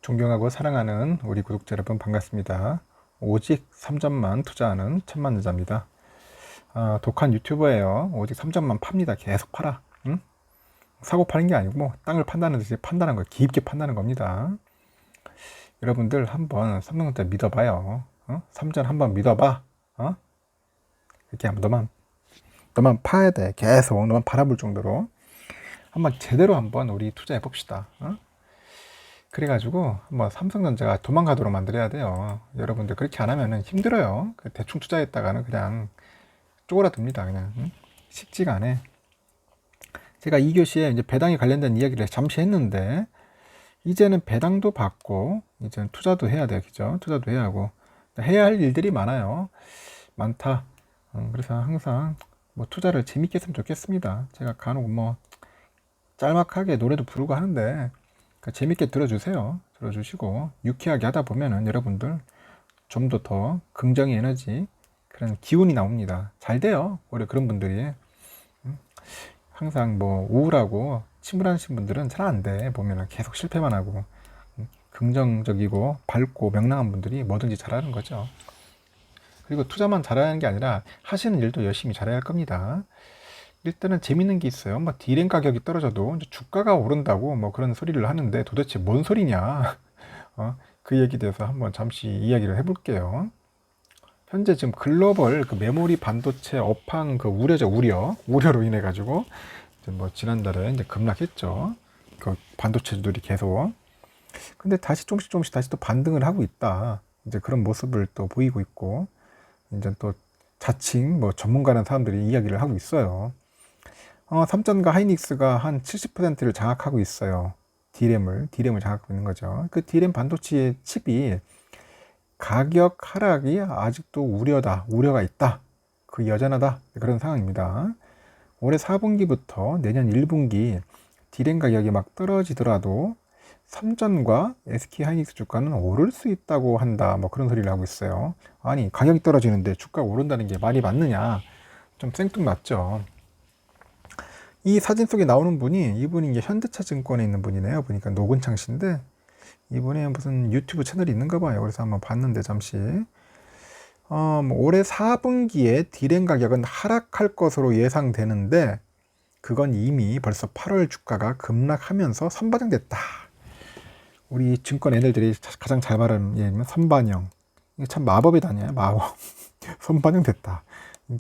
존경하고 사랑하는 우리 구독자 여러분 반갑습니다. 오직 3점만 투자하는 천만 여자입니다. 독한 유튜버예요. 오직 3점만 팝니다. 계속 팔아. 응? 사고 파는 게 아니고 땅을 판다는 듯이 판다는 거, 깊게 판다는 겁니다. 여러분들 한번 삼성전자 믿어봐요. 3점 한번 믿어봐. 이렇게 한번 너만 파야 돼. 계속 너만 바라볼 정도로 한번 제대로 한번 우리 투자해 봅시다. 그래가지고 한번 삼성전자가 도망가도록 만들어야 돼요. 여러분들 그렇게 안 하면은 힘들어요. 대충 투자했다가는 그냥 쪼그라듭니다. 그냥 쉽지가 않아. 제가 2교시에 이제 배당에 관련된 이야기를 잠시 했는데 이제는 배당도 받고 이제는 투자도 해야 돼요. 그죠? 투자도 해야 하고 해야 할 일들이 많다. 그래서 항상 뭐 투자를 재밌게 했으면 좋겠습니다. 제가 간혹 뭐 짤막하게 노래도 부르고 하는데 재밌게 들어주세요. 들어주시고 유쾌하게 하다 보면은 여러분들 좀 더 긍정의 에너지 그런 기운이 나옵니다. 잘 돼요. 오히려 그런 분들이 항상 뭐 우울하고 침울하신 분들은 잘 안 돼. 보면은 계속 실패만 하고 긍정적이고 밝고 명랑한 분들이 뭐든지 잘하는 거죠. 그리고 투자만 잘하는 게 아니라 하시는 일도 열심히 잘해야 할 겁니다. 일단은 재밌는 게 있어요. 뭐 디램 가격이 떨어져도 주가가 오른다고 뭐 그런 소리를 하는데 도대체 뭔 소리냐? 그 얘기에 대해서 한번 잠시 이야기를 해볼게요. 현재 지금 글로벌 그 메모리 반도체 업황 그 우려로 인해 가지고 뭐 지난달에 이제 급락했죠. 그 반도체들이 계속. 근데 다시 조금씩 다시 또 반등을 하고 있다. 이제 그런 모습을 또 보이고 있고 이제 또 자칭 뭐 전문가라는 사람들이 이야기를 하고 있어요. 삼전과 하이닉스가 한 70%를 장악하고 있어요. D램을 장악하고 있는 거죠. 그 D램 반도체 칩이 가격 하락이 아직도 우려가 있다. 그 여전하다. 그런 상황입니다. 올해 4분기부터 내년 1분기 D램 가격이 막 떨어지더라도 삼전과 SK 하이닉스 주가는 오를 수 있다고 한다. 뭐 그런 소리를 하고 있어요. 아니, 가격이 떨어지는데 주가가 오른다는 게 말이 맞느냐? 좀 생뚱맞죠. 이 사진 속에 나오는 이분이 이제 현대차증권에 있는 분이네요. 보니까 노근창 씨인데 이분의 무슨 유튜브 채널이 있는가 봐요. 그래서 한번 봤는데 잠시 뭐 올해 4분기에 디램 가격은 하락할 것으로 예상되는데 그건 이미 벌써 8월 주가가 급락하면서 선반영됐다. 우리 증권 애들이 가장 잘 말하는 예는 선반영. 이게 참 마법의 단어야. 마법. 선반영됐다.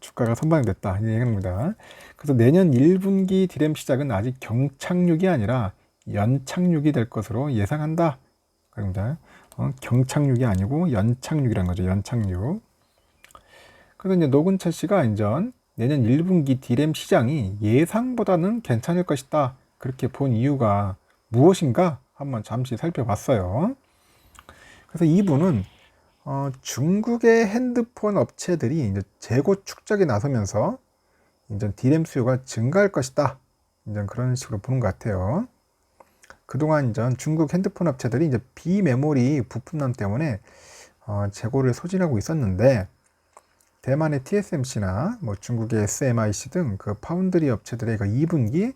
주가가 선반영됐다. 이 얘기입니다. 그래서 내년 1분기 디램 시작은 아직 경착륙이 아니라 연착륙이 될 것으로 예상한다. 그럽니다. 경착륙이 아니고 연착륙이라는 거죠. 연착륙. 그래서 이제 노근철 씨가 인전 내년 1분기 디램 시장이 예상보다는 괜찮을 것이다. 그렇게 본 이유가 무엇인가 한번 잠시 살펴봤어요. 그래서 이분은 중국의 핸드폰 업체들이 이제 재고 축적에 나서면서 이제 디램 수요가 증가할 것이다. 이제 그런 식으로 보는 것 같아요. 그동안 이제 중국 핸드폰 업체들이 이제 비메모리 부품난 때문에 재고를 소진하고 있었는데 대만의 TSMC나 뭐 중국의 SMIC 등 그 파운드리 업체들의 그 2분기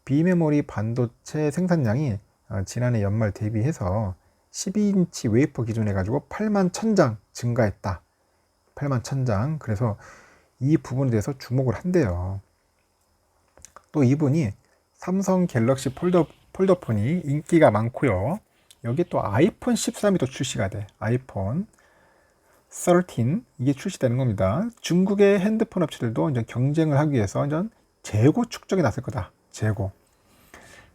비메모리 반도체 생산량이 지난해 연말 대비해서 12인치 웨이퍼 기준 해가지고 8만 1000장 증가했다. 8만 1000장. 그래서 이 부분에 대해서 주목을 한대요. 또 이분이 삼성 갤럭시 폴더폰이 인기가 많고요. 여기 또 아이폰 13이 또 출시가 돼. 아이폰 13 이게 출시되는 겁니다. 중국의 핸드폰 업체들도 이제 경쟁을 하기 위해서 이제 재고 축적에 나설 거다. 재고.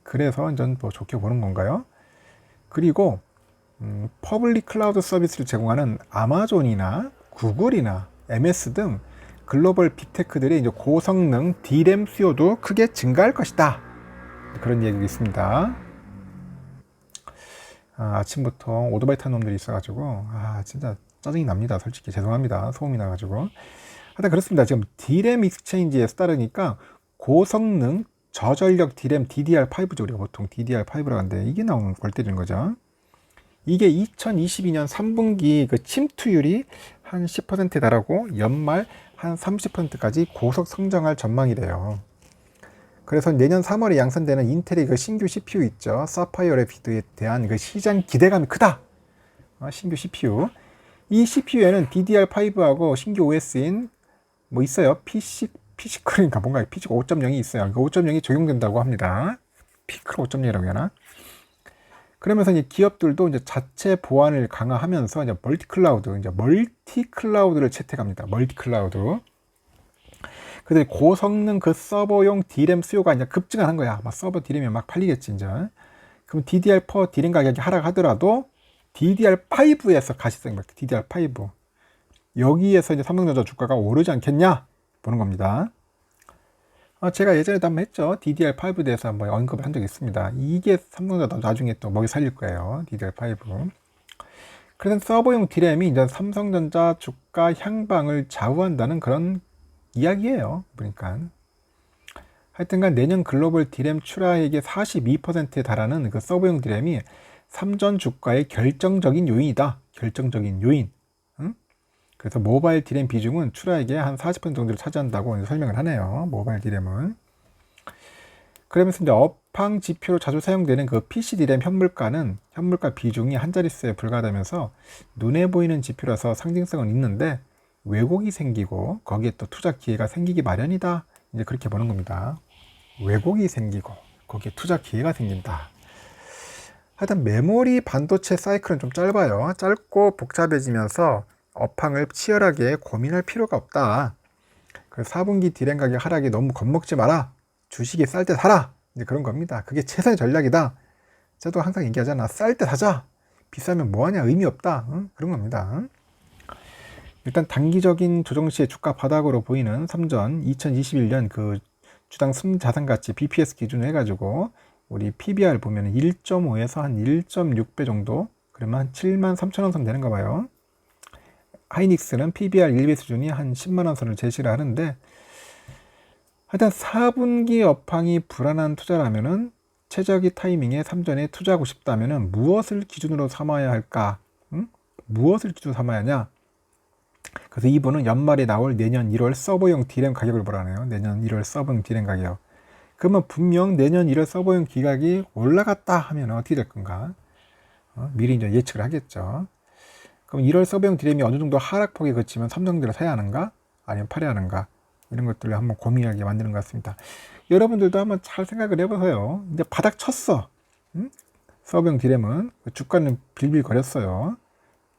그래서 이제 뭐 좋게 보는 건가요? 그리고 퍼블릭 클라우드 서비스를 제공하는 아마존이나 구글이나 MS 등 글로벌 빅테크들의 이제 고성능 D램 수요도 크게 증가할 것이다. 그런 얘기가 있습니다. 아침부터 오토바이 타는 놈들이 있어가지고 진짜 짜증이 납니다. 솔직히 죄송합니다. 소음이 나가지고. 하여튼 그렇습니다. 지금 D램 익스체인지에서 따르니까 고성능 저전력 D램 DDR5죠. 우리가 보통 DDR5라고 하는데 이게 나오는 골 때리는 거죠. 이게 2022년 3분기 그 침투율이 한 10%에 달하고 연말 한 30%까지 고속 성장할 전망이래요. 그래서 내년 3월에 양산되는 인텔의 그 신규 CPU 있죠. 사파이어 래피드에 대한 그 시장 기대감이 크다. 신규 CPU. 이 CPU에는 DDR5하고 신규 OS인 뭐 있어요. 피시클인가 뭔가 피시클 5.0이 있어요. 그 5.0이 적용된다고 합니다. 피클 5.0이라고 하나? 그러면서 이제 기업들도 이제 자체 보안을 강화하면서 이제 멀티클라우드를 채택합니다. 멀티클라우드. 그래서 고성능 그 서버용 D램 수요가 이제 급증하는 거야. 막 서버 D램이 막 팔리겠지 이제. 그럼 DDR4 D램 가격이 하락하더라도 DDR5에서 가시성이 막 DDR5 여기에서 이제 삼성전자 주가가 오르지 않겠냐 보는 겁니다. 제가 예전에도 한번 했죠. DDR5에 대해서 한번 언급을 한 적이 있습니다. 이게 삼성전자 나중에 또 먹이 살릴 거예요. DDR5. 그래서 서버용 D램이 이제 삼성전자 주가 향방을 좌우한다는 그런 이야기예요. 그러니까 하여튼간 내년 글로벌 D램 출하액의 42%에 달하는 그 서버용 D램이 삼전 주가의 결정적인 요인이다. 결정적인 요인. 그래서 모바일 D램 비중은 출하액의 한 40% 정도를 차지한다고 설명을 하네요. 모바일 D램은. 그러면서 이제 업황 지표로 자주 사용되는 그 PC D램 현물가 비중이 한 자릿수에 불과하다면서 눈에 보이는 지표라서 상징성은 있는데 왜곡이 생기고 거기에 또 투자 기회가 생기기 마련이다. 이제 그렇게 보는 겁니다. 왜곡이 생기고 거기에 투자 기회가 생긴다. 하여튼 메모리 반도체 사이클은 좀 짧아요. 짧고 복잡해지면서 업황을 치열하게 고민할 필요가 없다. 그래서 4분기 D램 가격 하락이 너무 겁먹지 마라. 주식이 쌀 때 사라. 이제 그런 겁니다. 그게 최선의 전략이다. 저도 항상 얘기하잖아. 쌀 때 사자. 비싸면 뭐하냐 의미 없다. 그런 겁니다. 일단 단기적인 조정 시의 주가 바닥으로 보이는 삼전 2021년 그 주당 순자산가치 BPS 기준으로 해가지고 우리 PBR 보면 1.5에서 한 1.6배 정도 그러면 한 73,000원 선 되는가 봐요. 하이닉스는 PBR 1배 수준이 한 10만원 선을 제시를 하는데 하여튼 4분기 업황이 불안한 투자라면은 최적의 타이밍에 삼전에 투자하고 싶다면은 무엇을 기준으로 삼아야 할까? 무엇을 기준으로 삼아야 하냐? 그래서 이분은 연말에 나올 내년 1월 서버용 D램 가격을 보라네요. 내년 1월 서버용 D램 가격. 그러면 분명 내년 1월 서버용 기각이 올라갔다 하면 어떻게 될 건가? 미리 이제 예측을 하겠죠. 그럼 1월 서버용 D램이 어느 정도 하락폭에 그치면 삼성전자를 사야 하는가? 아니면 팔아야 하는가? 이런 것들을 한번 고민하게 만드는 것 같습니다. 여러분들도 한번 잘 생각을 해보세요. 이제 바닥 쳤어. 서버용 D램은 주가는 빌빌 거렸어요.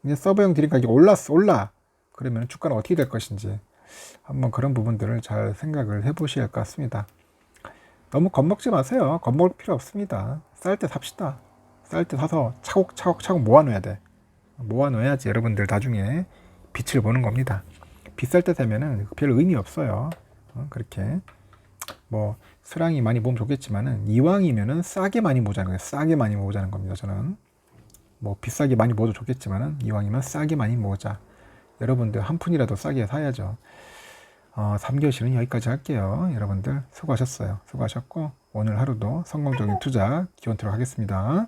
이제 서버용 D램 가격이 올라. 그러면 주가는 어떻게 될 것인지 한번 그런 부분들을 잘 생각을 해보셔야 할 것 같습니다. 너무 겁먹지 마세요. 겁먹을 필요 없습니다. 쌀 때 삽시다. 쌀 때 사서 차곡차곡 모아놓아야 돼. 모아놓아야지 여러분들 나중에 빛을 보는 겁니다. 비쌀 때 사면은 별 의미 없어요. 그렇게 뭐 수량이 많이 모으면 좋겠지만은 이왕이면은 싸게 많이 모으자는 거예요. 싸게 많이 모으자는 겁니다. 저는 뭐 비싸게 많이 모아도 좋겠지만은 이왕이면 싸게 많이 모으자. 여러분들 한 푼이라도 싸게 사야죠. 3교시는 여기까지 할게요. 여러분들 수고하셨어요. 수고하셨고 오늘 하루도 성공적인 투자 기원토록 하겠습니다.